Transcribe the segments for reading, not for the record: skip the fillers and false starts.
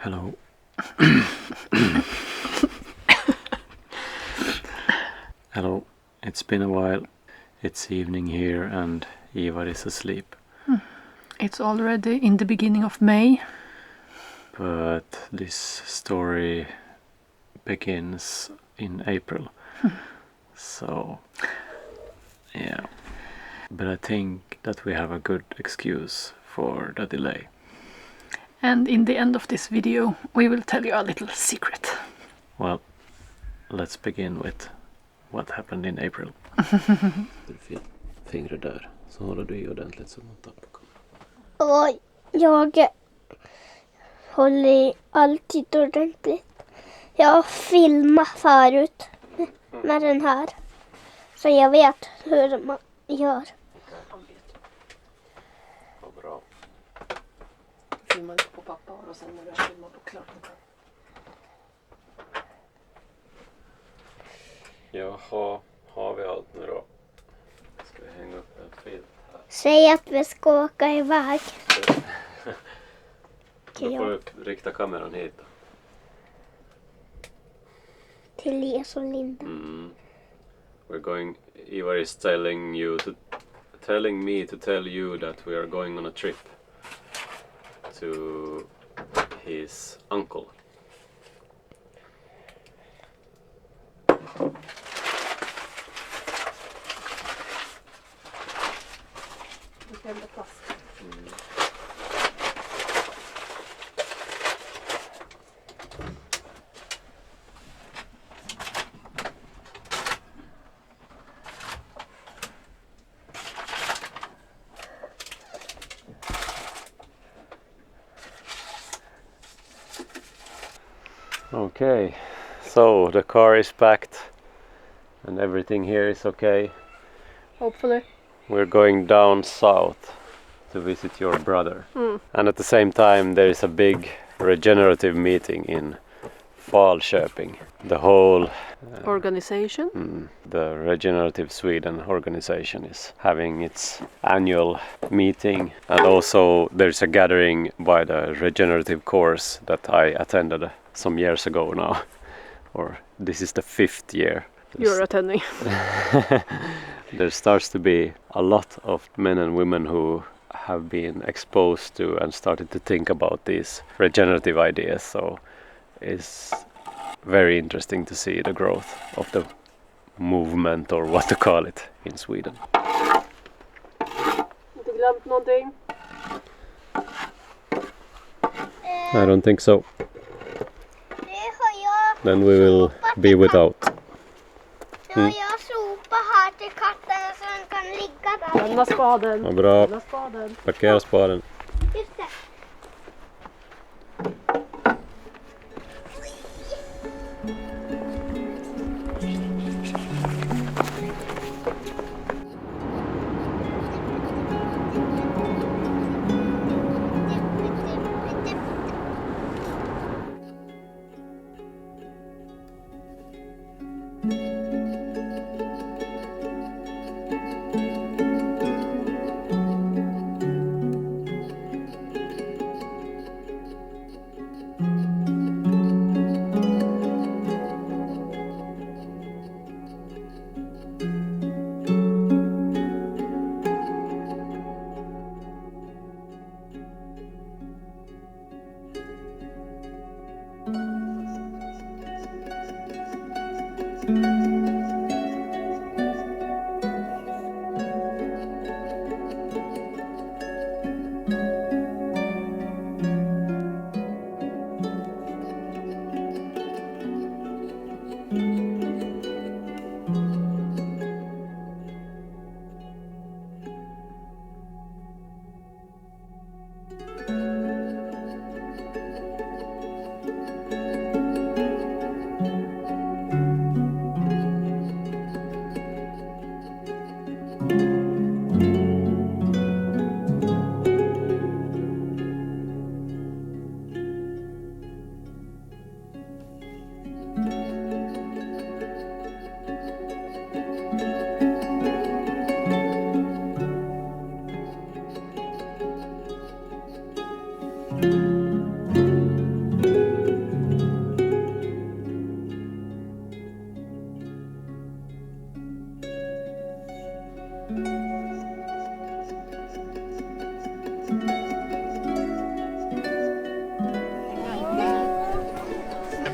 Hello. Hello. It's been a while. It's evening here and Ivar is asleep. It's already in the beginning of May. But this story begins in April. So, yeah. But I think that we have a good excuse for the delay. And in the end of this video, we will tell you a little secret. Well, let's begin with what happened in April. Fingret där, så håller du i ordentligt så man tappar kameran. Oj, jag håller i alltid ordentligt. Jag har filmat förut med den här. Så jag vet hur man gör. Vad bra. Filma inte på pappa och sen när du har filmat på klart. Jaha, har vi allt nu då? Ska vi hänga upp en filt här? Säg att vi ska åka iväg. Då får du rikta kameran hit då. Till Les och Linda. Ivar is telling me to tell you that we are going on a trip to his uncle. Okay, so the car is packed and everything here is okay. Hopefully. We're going down south to visit your brother. And at the same time there is a big regenerative meeting in Falköping. The whole Organization. the Regenerative Sweden organization is having its annual meeting, and also there's a gathering by the regenerative course that I attended some years ago now, or this is the 5th year. You're attending. There starts to be a lot of men and women who have been exposed to and started to think about these regenerative ideas, so it's very interesting to see the growth of the movement, or what to call it, in Sweden. Inte glömt någonting? I don't think so. Det har jag. Then we will be without. Ja, jag sopar här till katten så den kan ligga där. Lämna spaden. Ja, bra. Lämna spaden. Parkera spaden. Just det.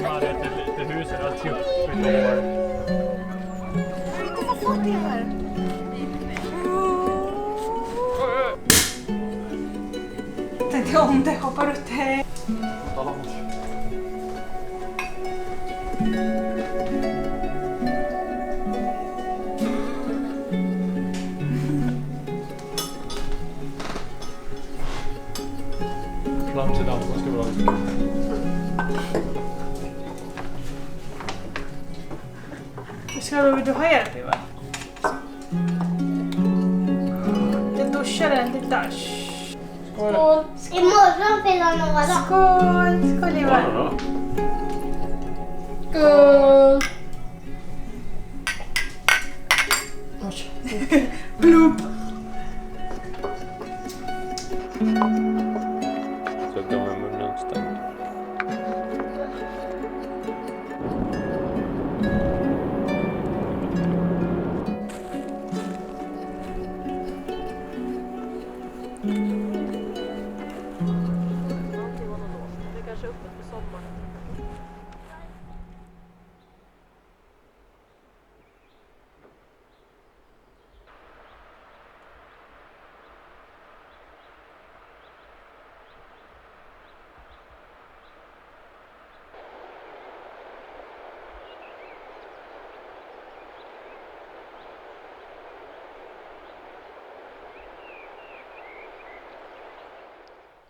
Det huset har typ vid år. Vad fort det är. Tänkte om det hoppar ut här. Framsidan ska vara. Vill du ha hjälp, Ivar? Jag duschar en lite. Skål! Imorgon vill jag några. Skål! Skål, Ivar! Skål! Blub! Så de är munnen stängd.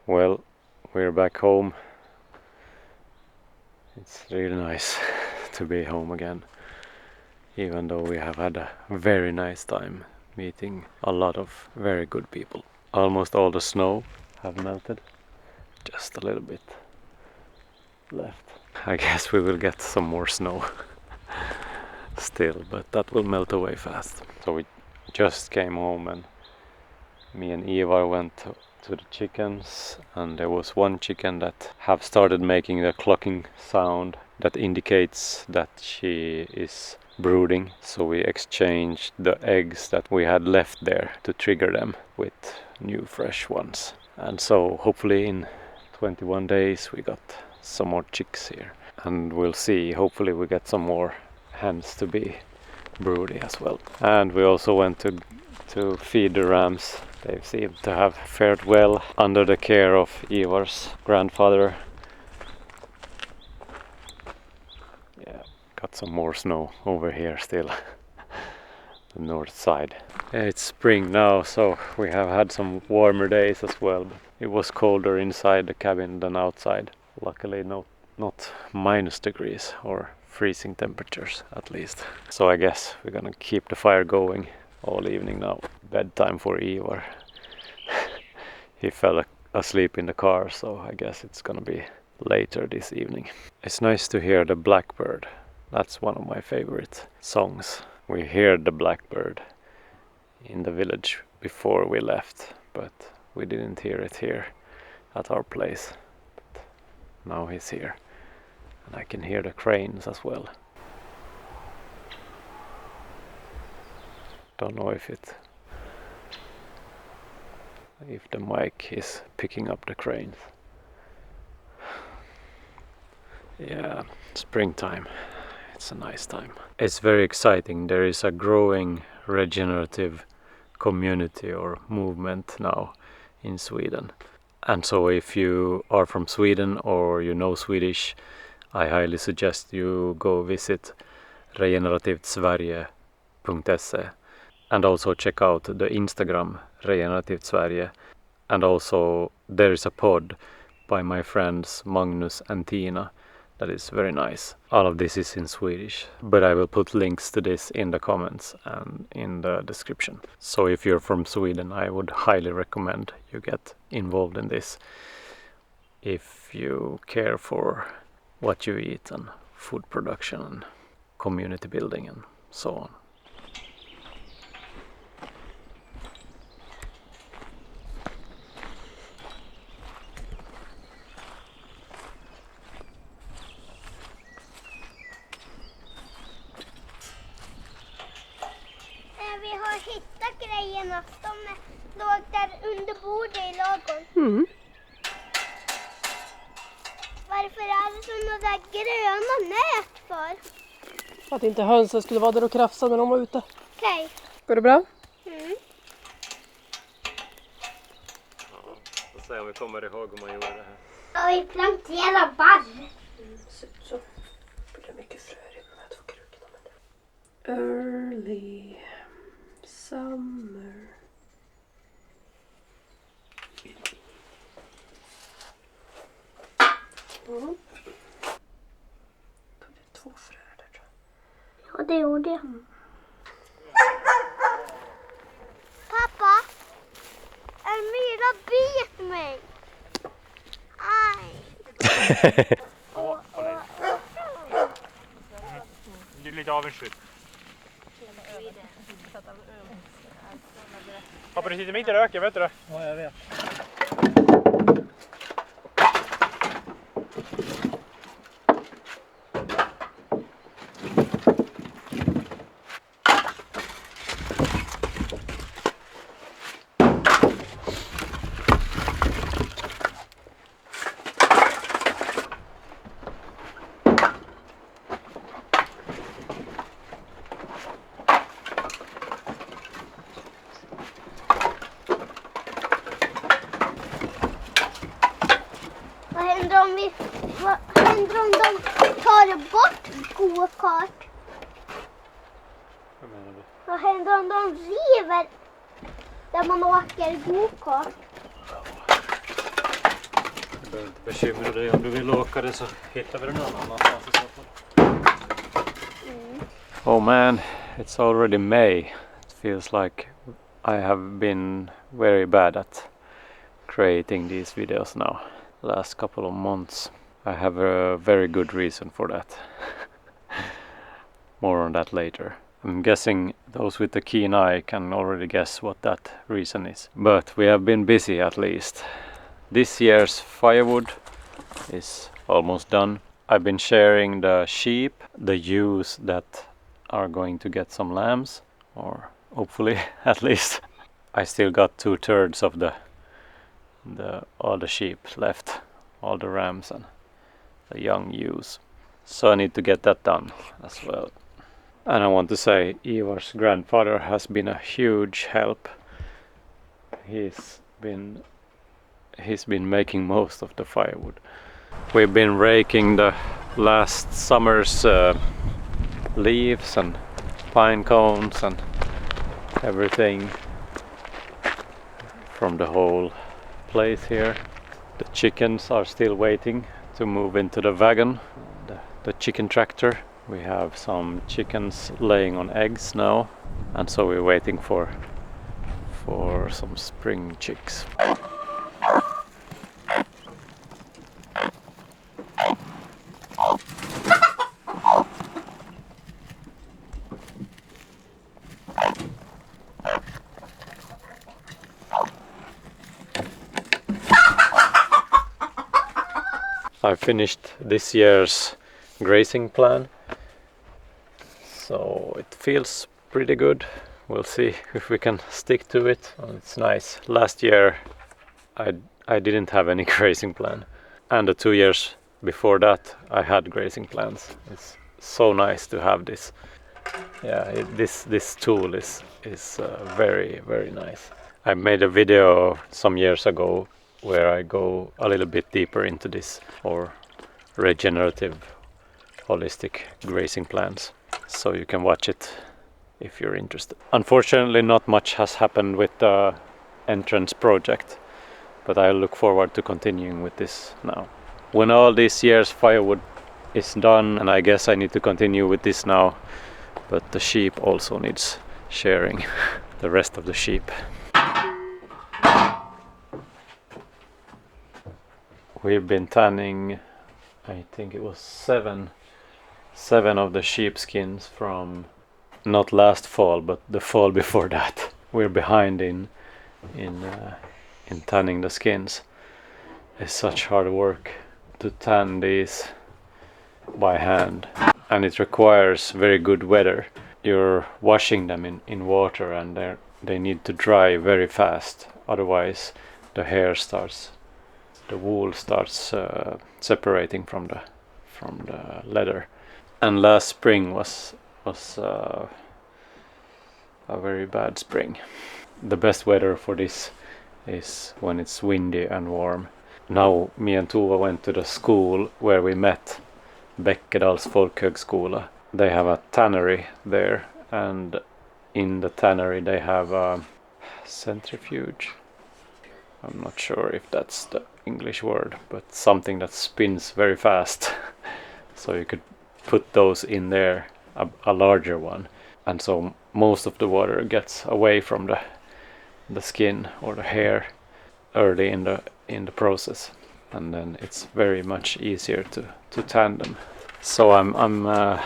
Well, we're back home. It's really nice to be home again, even though we have had a very nice time meeting a lot of very good people. Almost all the snow have melted, just a little bit left. I guess we will get some more snow still, but that will melt away fast. So we just came home and me and Ivar went to the chickens, and there was one chicken that have started making the clucking sound that indicates that she is brooding. So we exchanged the eggs that we had left there to trigger them with new fresh ones. And so hopefully in 21 days we got some more chicks here, and we'll see, hopefully we get some more hens to be broody as well. And we also went to feed the rams. They seem to have fared well under the care of Ivar's grandfather. Yeah, got some more snow over here still, the north side. It's spring now, so we have had some warmer days as well. But it was colder inside the cabin than outside. Luckily not minus degrees or freezing temperatures at least. So I guess we're gonna keep the fire going all evening now. Bedtime for Ivar. He fell asleep in the car, so I guess it's gonna be later this evening. It's nice to hear the blackbird. That's one of my favorite songs. We heard the blackbird in the village before we left, but we didn't hear it here at our place. But now he's here, and I can hear the cranes as well. Don't know if the mic is picking up the cranes. Yeah, springtime. It's a nice time. It's very exciting. There is a growing regenerative community or movement now in Sweden. And so if you are from Sweden or you know Swedish, I highly suggest you go visit regenerativsverige.se. And also check out the Instagram Regenerative Sverige, and also there is a pod by my friends Magnus and Tina that is very nice. All of this is in Swedish, but I will put links to this in the comments and in the description. So if you're from Sweden, I would highly recommend you get involved in this if you care for what you eat and food production and community building and so on. Vi har hittat grejerna. De låg där under bordet i lagom. Mm. Var Varför är det sådana där gröna nät för? För att inte hönsen skulle vara där och krafsa när de var ute. Okej. Går det bra? Mm. Får se om vi kommer ihåg hur man gjorde det här. Ja, vi planterar barr. Så. Det är mycket fröer i de här 2 krukorna. Early summer. Mm. Tog det 2 fröer där, tror jag. Ja, det gjorde jag. Pappa, en myra bet mig. Aj. Du är lite avundsjuk. Pappa, du sitter mitt i röken, vet du det? Ja, jag vet. Vad händer om de tar bort go-kart? Vad menar du? Vad händer om de river där man åker go-kart? Du behöver inte bekymra dig, om du vill åka det så hittar vi den någon annanstans i så fall. Oh man, it's already May. It feels like I have been very bad at creating these videos now. Last couple of months. I have a very good reason for that. More on that later. I'm guessing those with the keen eye can already guess what that reason is. But we have been busy at least. This year's firewood is almost done. I've been sharing the sheep, the ewes that are going to get some lambs, or hopefully at least. I still got 2/3 of all the sheep left, all the rams and the young ewes. So I need to get that done as well. And I want to say Ivar's grandfather has been a huge help. He's been making most of the firewood. We've been raking the last summer's leaves and pine cones and everything from the whole place here. The chickens are still waiting to move into the wagon, the chicken tractor. We have some chickens laying on eggs now, and so we're waiting for some spring chicks. I finished this year's grazing plan, so it feels pretty good. We'll see if we can stick to it. It's nice. Last year I didn't have any grazing plan, and the 2 years before that I had grazing plans. It's so nice to have this. Yeah, this tool is very, very nice. I made a video some years ago where I go a little bit deeper into this, or regenerative holistic grazing plans, so you can watch it if you're interested. Unfortunately, not much has happened with the entrance project, but I look forward to continuing with this now. When all this year's firewood is done, and I guess I need to continue with this now, but the sheep also needs sharing, the rest of the sheep. We've been tanning, I think it was seven of the sheepskins from not last fall, but the fall before that. We're behind in tanning the skins. It's such hard work to tan these by hand, and it requires very good weather. You're washing them in water, and they need to dry very fast, otherwise the hair starts the wool starts separating from the leather. And last spring was a very bad spring. The best weather for this is when it's windy and warm. Now me and Tova went to the school where we met, Bäckedals folkhögskola. They have a tannery there, and in the tannery they have a centrifuge. I'm not sure if that's the English word, but something that spins very fast. So you could put those in there, a larger one, and so most of the water gets away from the skin or the hair early in the process, and then it's very much easier to tan them. So I'm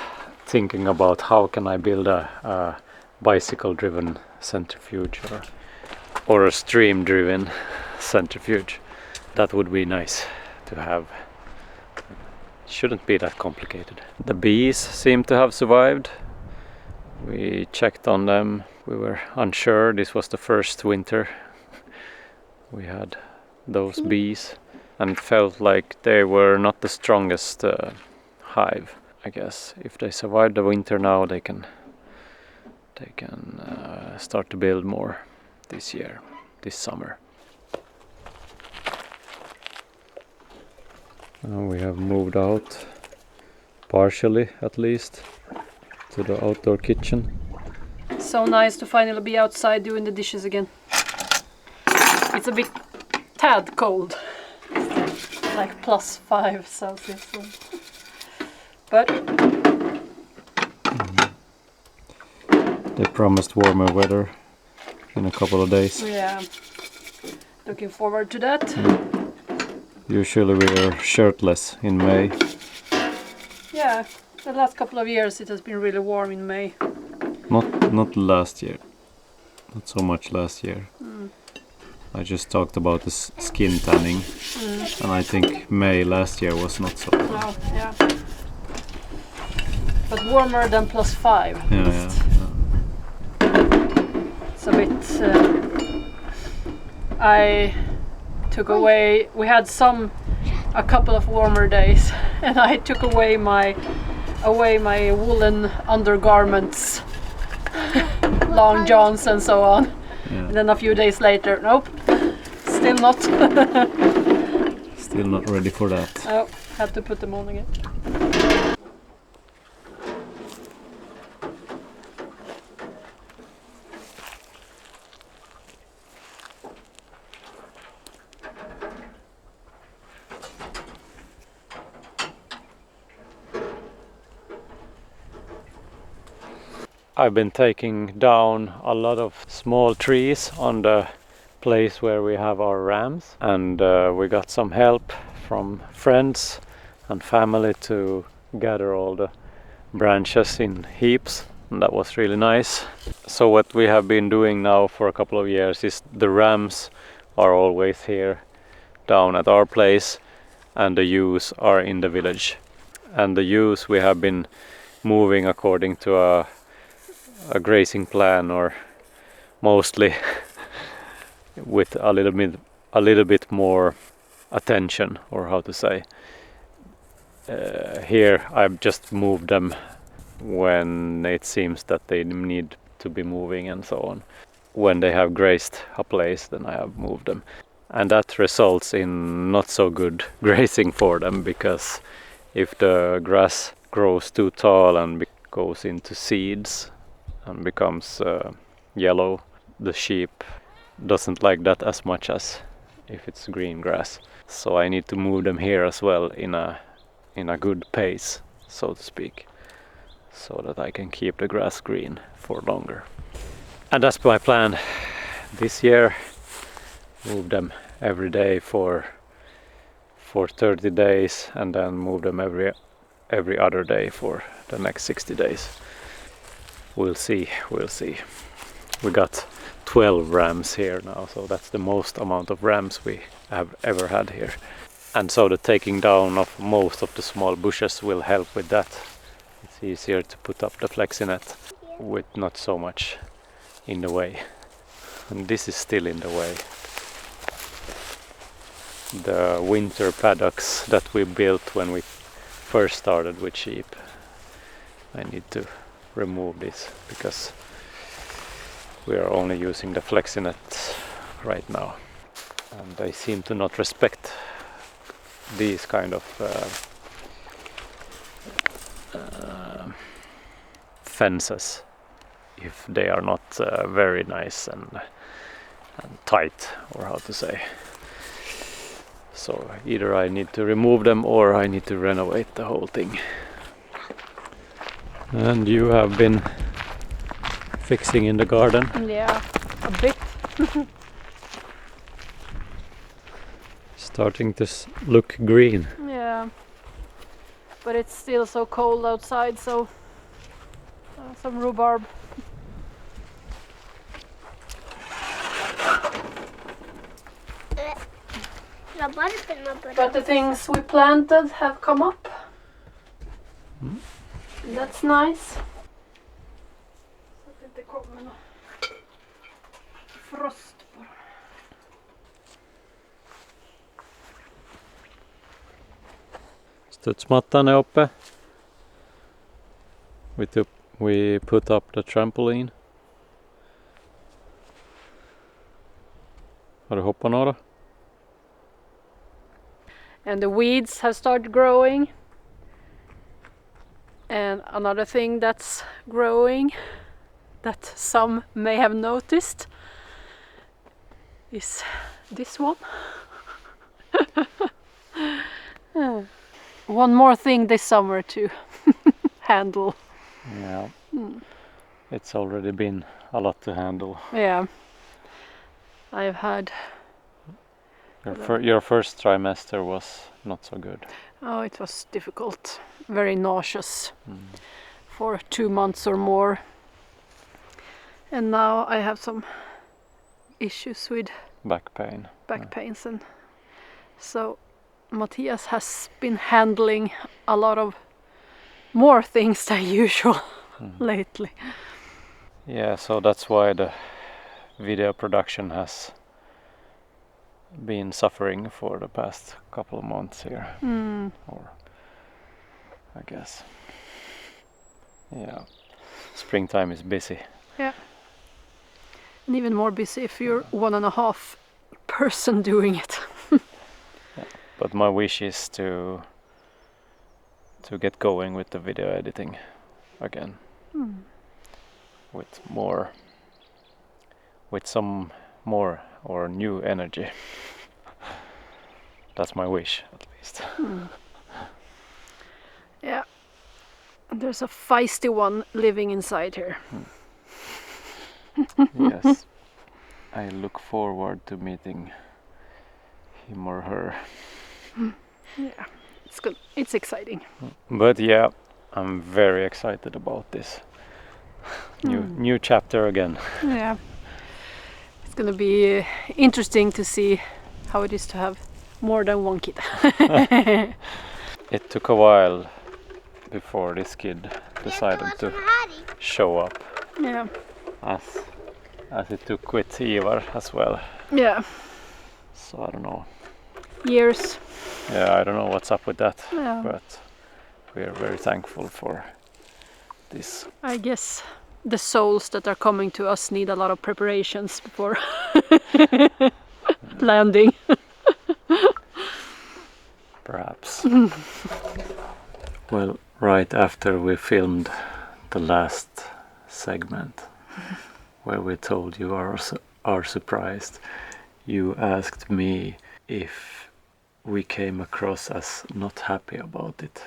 thinking about how can I build a bicycle-driven centrifuge or a stream-driven centrifuge. That would be nice to have. Shouldn't be that complicated. The bees seem to have survived. We checked on them. We were unsure. This was the first winter we had those bees, and it felt like they were not the strongest hive. I guess if they survive the winter now, they can start to build more this year, this summer. Now we have moved out, partially at least, to the outdoor kitchen. So nice to finally be outside doing the dishes again. It's a bit tad cold, like +5 Celsius. But they promised warmer weather in a couple of days. yeah, looking forward to that. Usually we are shirtless in May. Yeah, the last couple of years it has been really warm in May. Not last year. Not so much last year. I just talked about the skin tanning, and I think May last year was not so warm. No, yeah. But warmer than +5. Yeah. It's a bit. I took away. We had a couple of warmer days, and I took away my woolen undergarments, long johns and so on. Yeah. And then a few days later, nope, still not. Still not ready for that. Oh, had to put them on again. I've been taking down a lot of small trees on the place where we have our rams, and we got some help from friends and family to gather all the branches in heaps, and that was really nice. So what we have been doing now for a couple of years is the rams are always here down at our place, and the ewes are in the village. And the ewes we have been moving according to a grazing plan, or mostly with a little bit more attention, or how to say. Here I've just moved them when it seems that they need to be moving and so on. When they have grazed a place, then I have moved them, and that results in not so good grazing for them, because if the grass grows too tall and goes into seeds and becomes yellow, the sheep doesn't like that as much as if it's green grass. So I need to move them here as well in a good pace, so to speak, so that I can keep the grass green for longer. And that's my plan this year. Move them every day for 30 days, and then move them every other day for the next 60 days. We'll see. We got 12 rams here now, so that's the most amount of rams we have ever had here. And so the taking down of most of the small bushes will help with that. It's easier to put up the flexinet with not so much in the way. And this is still in the way. the winter paddocks that we built when we first started with sheep. I need to remove this because we are only using the flexinet right now, and they seem to not respect these kind of fences if they are not very nice and tight, or how to say. So either I need to remove them or I need to renovate the whole thing. And you have been fixing in the garden? Yeah, a bit. Starting to look green. Yeah, but it's still so cold outside, so some rhubarb. But the things we planted have come up. That's nice. Så att det inte kommer någon frost på dem. Studsmattan är uppe. We put up the trampoline. Har du hoppat några? And the weeds have started growing. And another thing that's growing that some may have noticed is this one. One more thing this summer to handle. Yeah. It's already been a lot to handle. Yeah. I've had... Your first trimester was not so good. Oh, it was difficult. Very nauseous for 2 months or more. And now I have some issues with Back pain. back pains, and so Mathias has been handling a lot of more things than usual lately. Yeah, so that's why the video production has been suffering for the past couple of months here. Or I guess. Yeah. Springtime is busy. Yeah. And even more busy if you're 1.5 person doing it. But my wish is to get going with the video editing again. With some more or new energy. That's my wish, at least. Yeah. There's a feisty one living inside here. Yes. I look forward to meeting him or her. Yeah. It's good. It's exciting. But yeah, I'm very excited about this new chapter again. Yeah. It's gonna be interesting to see how it is to have more than one kid. It took a while before this kid decided to show up, Yeah. as it took with Ivar as well. Yeah. So I don't know. Years. Yeah, I don't know what's up with that, Yeah. but we are very thankful for this. I guess the souls that are coming to us need a lot of preparations before landing. Perhaps. Well, right after we filmed the last segment where we told you are surprised, you asked me if we came across as not happy about it.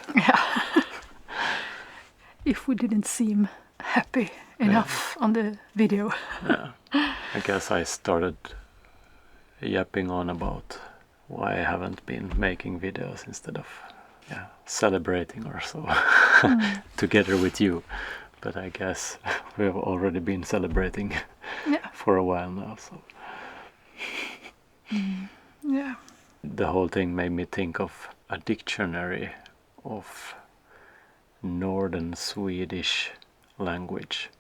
If we didn't seem happy enough on the video. Yeah. I guess I started yapping on about why I haven't been making videos instead of celebrating or so together with you. But I guess we have already been celebrating for a while now. So Yeah. the whole thing made me think of a dictionary of Northern Swedish language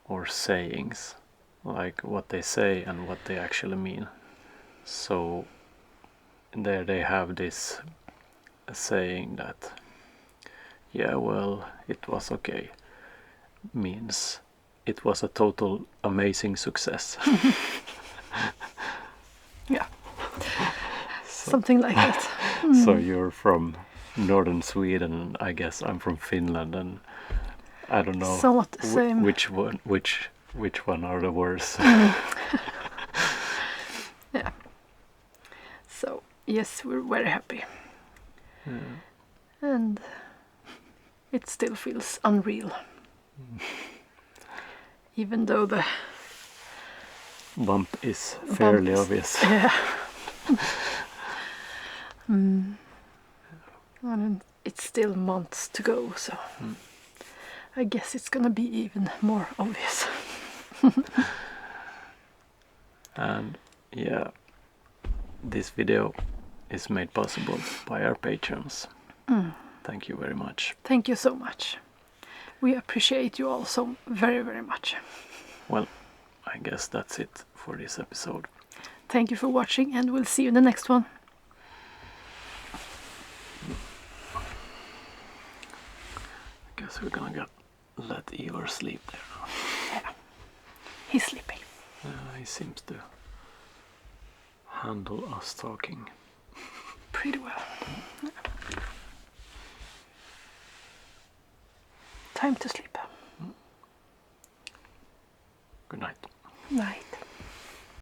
or sayings, like what they say and what they actually mean. So there they have this saying that, yeah, well, it was okay, means it was a total amazing success. Yeah. Something like that. So you're from northern Sweden, and I guess I'm from Finland, and I don't know Somewhat the same. which one are the worst. Yeah. So yes, we're very happy. And it still feels unreal. Even though the Bump is fairly obvious. Yeah. And it's still months to go, so I guess it's gonna be even more obvious. And yeah, this video is made possible by our patrons. Thank you very much. Thank you so much. We appreciate you all so very, very much. Well, I guess that's it for this episode. Thank you for watching, and we'll see you in the next one. I guess we're gonna let Ivar sleep there now. Yeah. He's sleeping. He seems to handle us talking Pretty well. Time to sleep. Good night. Night.